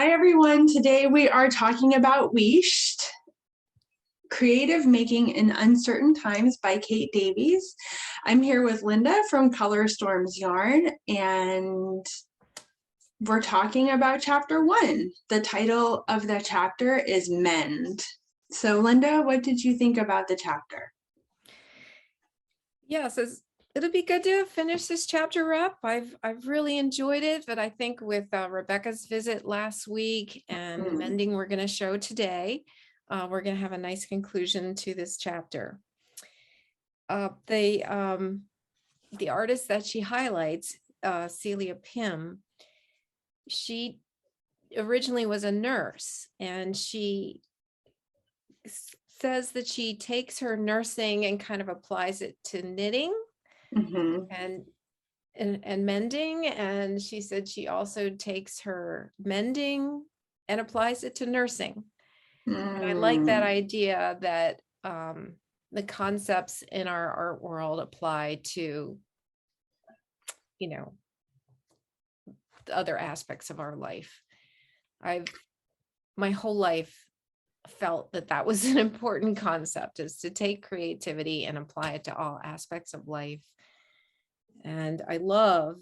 Hi, everyone. Today we are talking about Wheesht, Creative Making in Uncertain Times by Kate Davies. I'm here with Linda from Color Storms Yarn, and we're talking about chapter 1. The title of the chapter is Mend. So Linda, what did you think about the chapter? Yes, it'll be good to finish this chapter up. I've really enjoyed it, but I think with Rebecca's visit last week and the mending we're going to show today, we're going to have a nice conclusion to this chapter. The artist that she highlights, Celia Pym, she originally was a nurse, and she says that she takes her nursing and kind of applies it to knitting and mending. And she said she also takes her mending and applies it to nursing. And I like that idea that the concepts in our art world apply to, the other aspects of our life. My whole life felt that was an important concept, is to take creativity and apply it to all aspects of life. And I love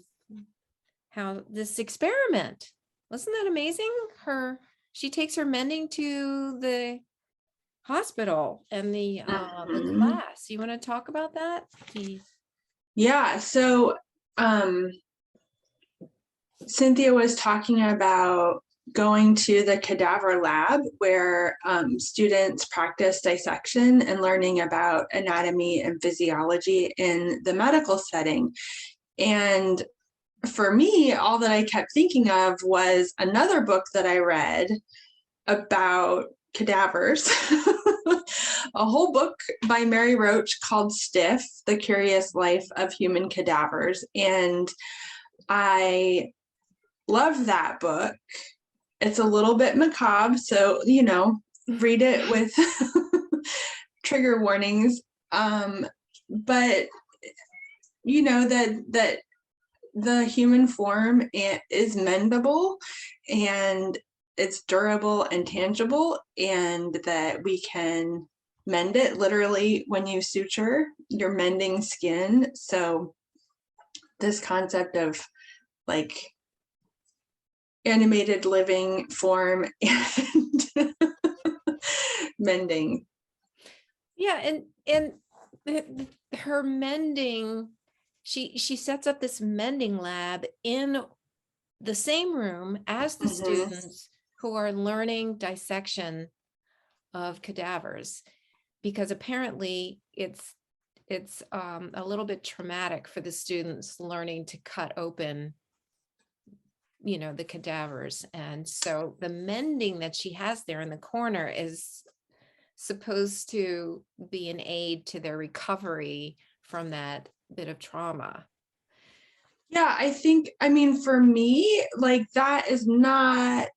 how this experiment, wasn't that amazing? She takes her mending to the hospital and the class. You want to talk about that? Yeah, so Cynthia was talking about going to the cadaver lab where students practice dissection and learning about anatomy and physiology in the medical setting. And for me, all that I kept thinking of was another book that I read about cadavers, a whole book by Mary Roach called Stiff, The Curious Life of Human Cadavers. And I love that book. It's a little bit macabre, so, read it with trigger warnings. But, that the human form is mendable, and it's durable and tangible, and that we can mend it literally when you suture, you're mending skin. So this concept of like animated living form and mending. Yeah, and her mending, she sets up this mending lab in the same room as the students who are learning dissection of cadavers, because apparently it's a little bit traumatic for the students learning to cut open the cadavers. And so the mending that she has there in the corner is supposed to be an aid to their recovery from that bit of trauma. Yeah, for me, like, that is not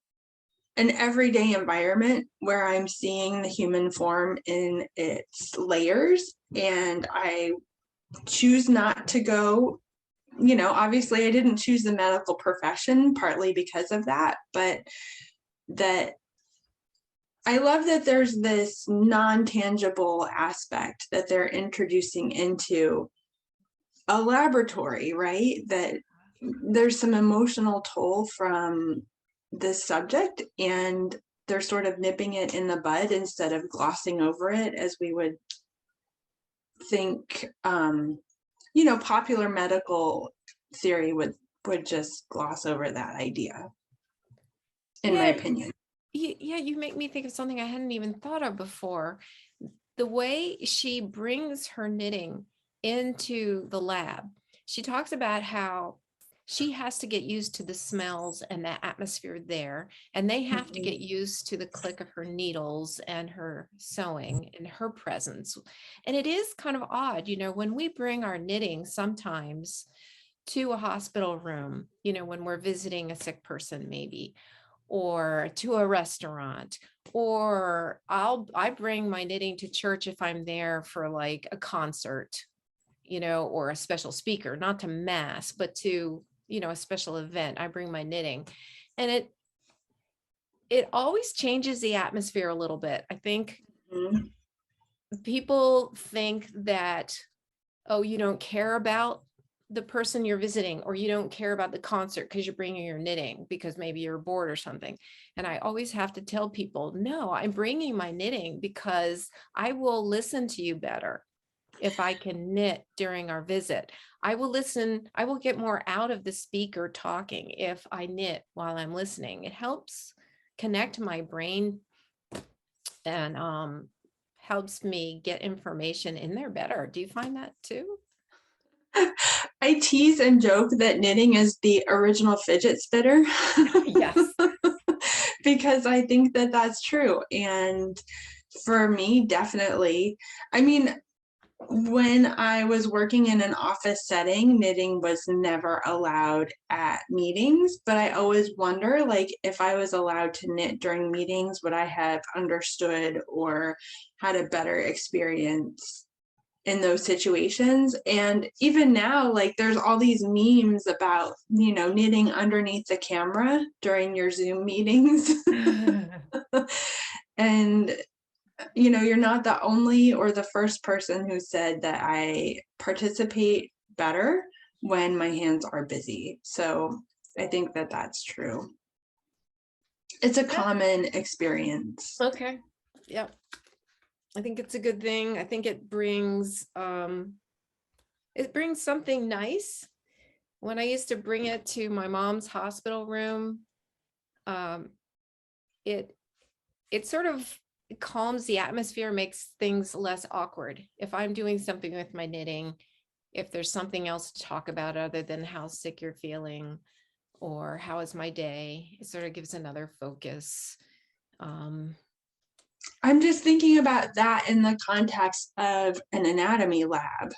an everyday environment where I'm seeing the human form in its layers, and I choose not to go. Obviously I didn't choose the medical profession partly because of that, but that I love that there's this non-tangible aspect that they're introducing into a laboratory, right? That there's some emotional toll from this subject, and they're sort of nipping it in the bud instead of glossing over it as we would think popular medical theory would just gloss over that idea, in my opinion. Yeah, you make me think of something I hadn't even thought of before. The way she brings her knitting into the lab, she talks about how she has to get used to the smells and the atmosphere there, and they have to get used to the click of her needles and her sewing and her presence. And it is kind of odd, when we bring our knitting sometimes to a hospital room, when we're visiting a sick person maybe, or to a restaurant, or I bring my knitting to church if I'm there for like a concert, or a special speaker, not to mass, but to, a special event. I bring my knitting, and it always changes the atmosphere a little bit. I think Mhm. people think that, oh, you don't care about the person you're visiting, or you don't care about the concert because you're bringing your knitting because maybe you're bored or something. And I always have to tell people, no, I'm bringing my knitting because I will listen to you better if I can knit during our visit. I will listen, I will get more out of the speaker talking if I knit while I'm listening. It helps connect my brain and helps me get information in there better. Do you find that too? I tease and joke that knitting is the original fidget spinner Yes. because I think that that's true. And for me, definitely. I mean, when I was working in an office setting, knitting was never allowed at meetings, but I always wonder, like, if I was allowed to knit during meetings, would I have understood or had a better experience in those situations? And even now, like, there's all these memes about, knitting underneath the camera during your Zoom meetings. And you're not the only or the first person who said that I participate better when my hands are busy. So I think that that's true. It's a Yeah. common experience. Okay. Yep. I think it's a good thing. I think it brings something nice. When I used to bring it to my mom's hospital room, um, it it sort of calms the atmosphere, makes things less awkward. If I'm doing something with my knitting, if there's something else to talk about other than how sick you're feeling or how is my day, it sort of gives another focus. I'm just thinking about that in the context of an anatomy lab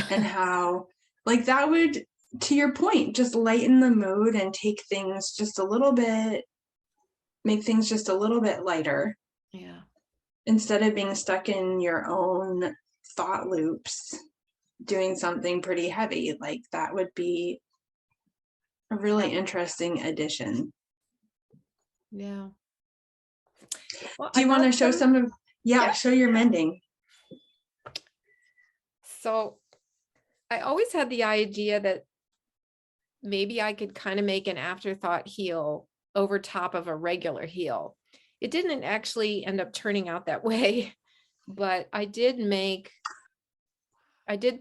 and how, like, that would, to your point, just lighten the mood and take things just a little bit, make things just a little bit lighter Yeah. instead of being stuck in your own thought loops doing something pretty heavy. Like, that would be a really Yeah. interesting addition. Yeah. Well, Do I you want got to show some. some of, yeah, Yeah. show your mending. So I always had the idea that maybe I could kind of make an afterthought heel over top of a regular heel. It didn't actually end up turning out that way, but I did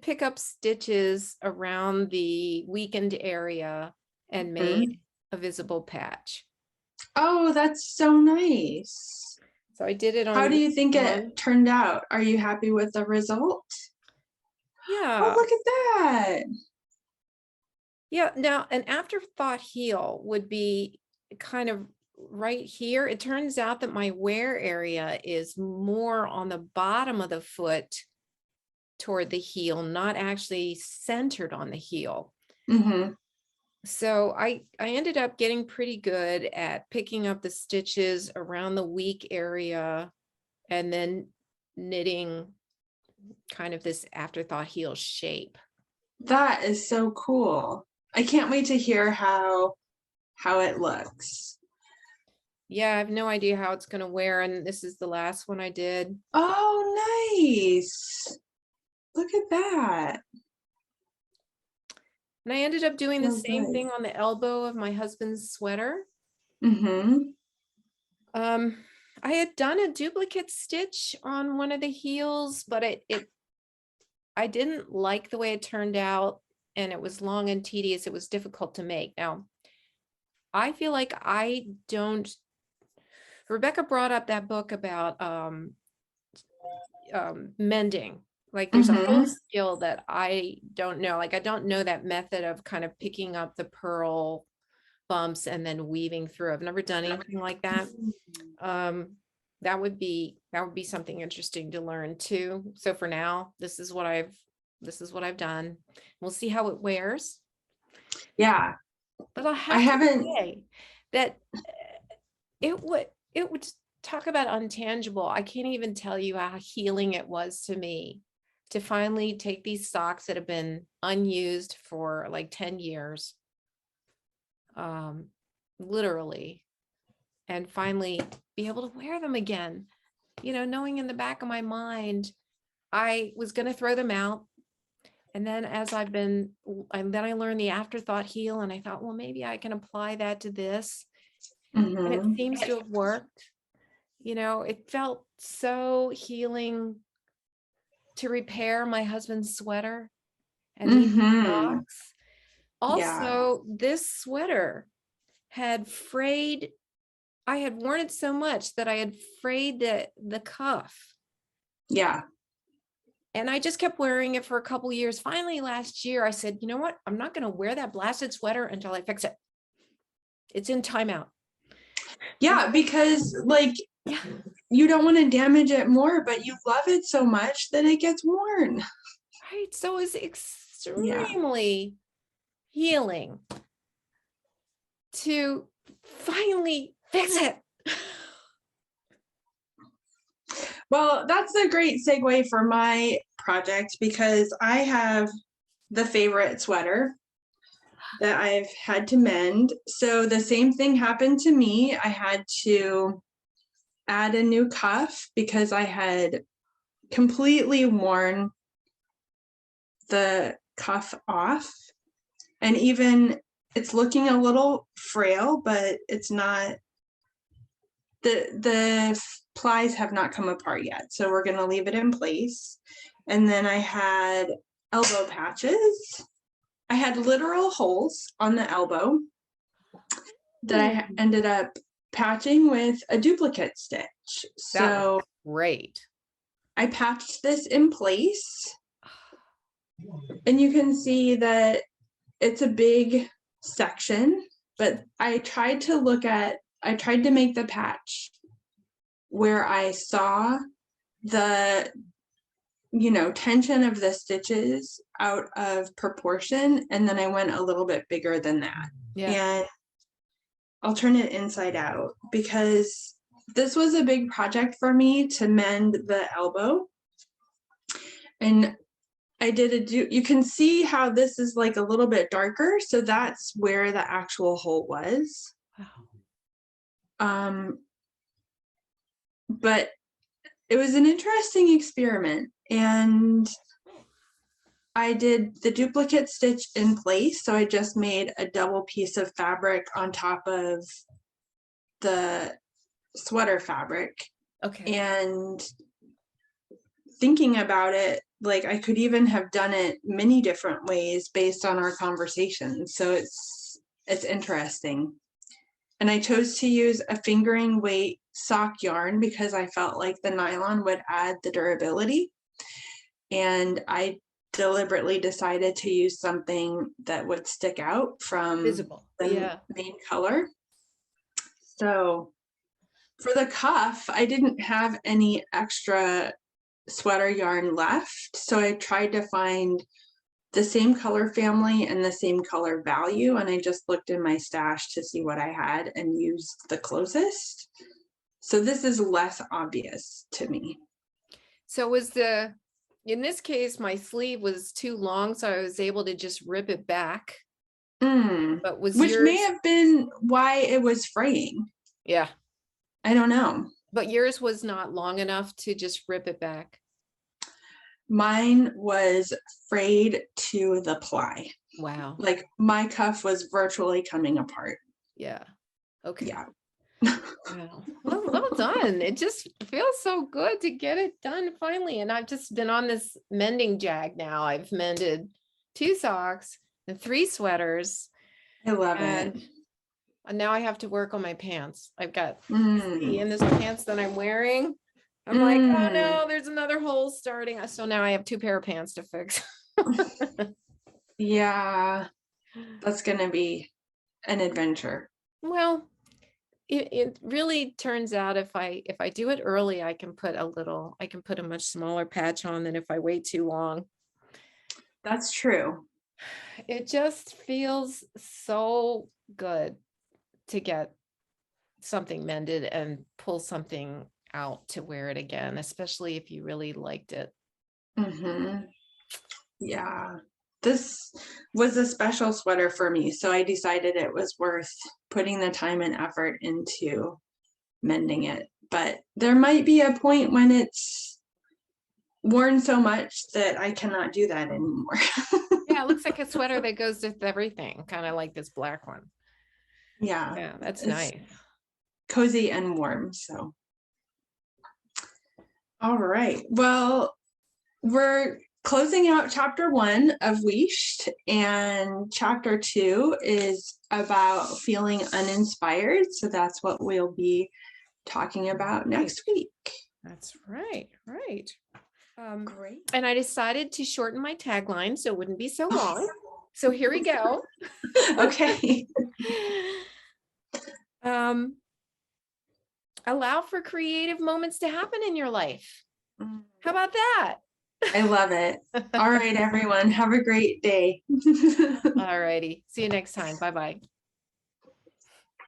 pick up stitches around the weakened area and Mhm. made a visible patch. Oh, that's so nice. So I did it How on do this you think it one. turned out? Are you happy with the result? Oh, Yeah. look at that. Yeah. Now, an afterthought heel would be kind of right here. It turns out that my wear area is more on the bottom of the foot toward the heel, not actually centered on the heel. Mm-hmm. So I ended up getting pretty good at picking up the stitches around the weak area and then knitting kind of this afterthought heel shape. That is so cool. I can't wait to hear how it looks. Yeah, I have no idea how it's going to wear, and this is the last one I did. Oh, nice. Look at that. And I ended up doing the So same good. thing on the elbow of my husband's sweater. Mm-hmm. Um, I had done a duplicate stitch on one of the heels, but I didn't like the way it turned out, and it was long and tedious. It was difficult to make. Now, I feel like I don't. Rebecca brought up that book about mending. Like, there's a whole Mm-hmm. skill that I don't know. Like, I don't know that method of kind of picking up the purl bumps and then weaving through. I've never done anything like that. Um, that would be something interesting to learn too. So for now, this is what I've done. We'll see how it wears. Yeah, But I'll I have to haven't. say that it would talk about untangible. I can't even tell you how healing it was to me to finally take these socks that have been unused for like 10 years, literally, and finally be able to wear them again. You know, knowing in the back of my mind, I was going to throw them out. And then and then I learned the afterthought heel, and I thought, well, maybe I can apply that to this. And it Mhm. seems to have worked. You know, it felt so healing to repair my husband's sweater and these Mhm. socks. Yeah. Also, this sweater had frayed. I had worn it so much that I had frayed the cuff. Yeah. And I just kept wearing it for a couple years. Finally, last year, I said, you know what? I'm not going to wear that blasted sweater until I fix it. It's in timeout. Yeah, because like Yeah. you don't want to damage it more, but you love it so much that it gets worn. Right. So it's Yeah. extremely healing to finally fix it. Well, that's a great segue for my project because I have the favorite sweater that I've had to mend. So the same thing happened to me. I had to add a new cuff because I had completely worn the cuff off. And even it's looking a little frail, but it's not, the plies have not come apart yet. So we're gonna leave it in place. And then I had elbow patches. I had literal holes on the elbow that I ended up patching with a duplicate stitch. That was So great. I patched this in place, and you can see that it's a big section, but I tried to make the patch where I saw the, tension of the stitches out of proportion. And then I went a little bit bigger than that. Yeah. And I'll turn it inside out because this was a big project for me to mend the elbow. And you can see how this is like a little bit darker. So that's where the actual hole was. Wow. But it was an interesting experiment, and I did the duplicate stitch in place. So I just made a double piece of fabric on top of the sweater fabric. Okay. And thinking about it, like I could even have done it many different ways based on our conversation. So it's interesting. And I chose to use a fingering weight sock yarn because I felt like the nylon would add the durability. And I deliberately decided to use something that would stick out from Visible. the Yeah. main color. So for the cuff, I didn't have any extra sweater yarn left. So I tried to find the same color family and the same color value. And I just looked in my stash to see what I had and used the closest. So this is less obvious to me. So in this case, my sleeve was too long, so I was able to just rip it back. But was Which may yours? have been why it was fraying. Yeah. I don't know. But yours was not long enough to just rip it back. Mine was frayed to the ply. Wow. Like my cuff was virtually coming apart. Yeah. Okay. Yeah. Wow. Well done. It just feels so good to get it done finally. And I've just been on this mending jag now. I've mended 2 socks and 3 sweaters. I love And it. now I have to work on my pants. I've got Mm. in this pants that I'm wearing. I'm like, oh no, there's another hole starting. So now I have 2 pair of pants to fix. Yeah, that's gonna be an adventure. Well, it really turns out if I do it early, I can put a much smaller patch on than if I wait too long. That's true. It just feels so good to get something mended and pull something out to wear it again, especially if you really liked it. Mm-hmm. Yeah. This was a special sweater for me, so I decided it was worth putting the time and effort into mending it. But there might be a point when it's worn so much that I cannot do that anymore. Yeah, it looks like a sweater that goes with everything, kind of like this black one. Yeah, Yeah, that's it's nice. cozy and warm. So, all right. Well, we're closing out chapter 1 of Wheesht, and chapter 2 is about feeling uninspired. So that's what we'll be talking about next week. That's right. Right. Great. And I decided to shorten my tagline so it wouldn't be so long. So here we go. Okay. Allow for creative moments to happen in your life. How about that? I love it. All right, everyone. Have a great day. All righty. See you next time. Bye-bye.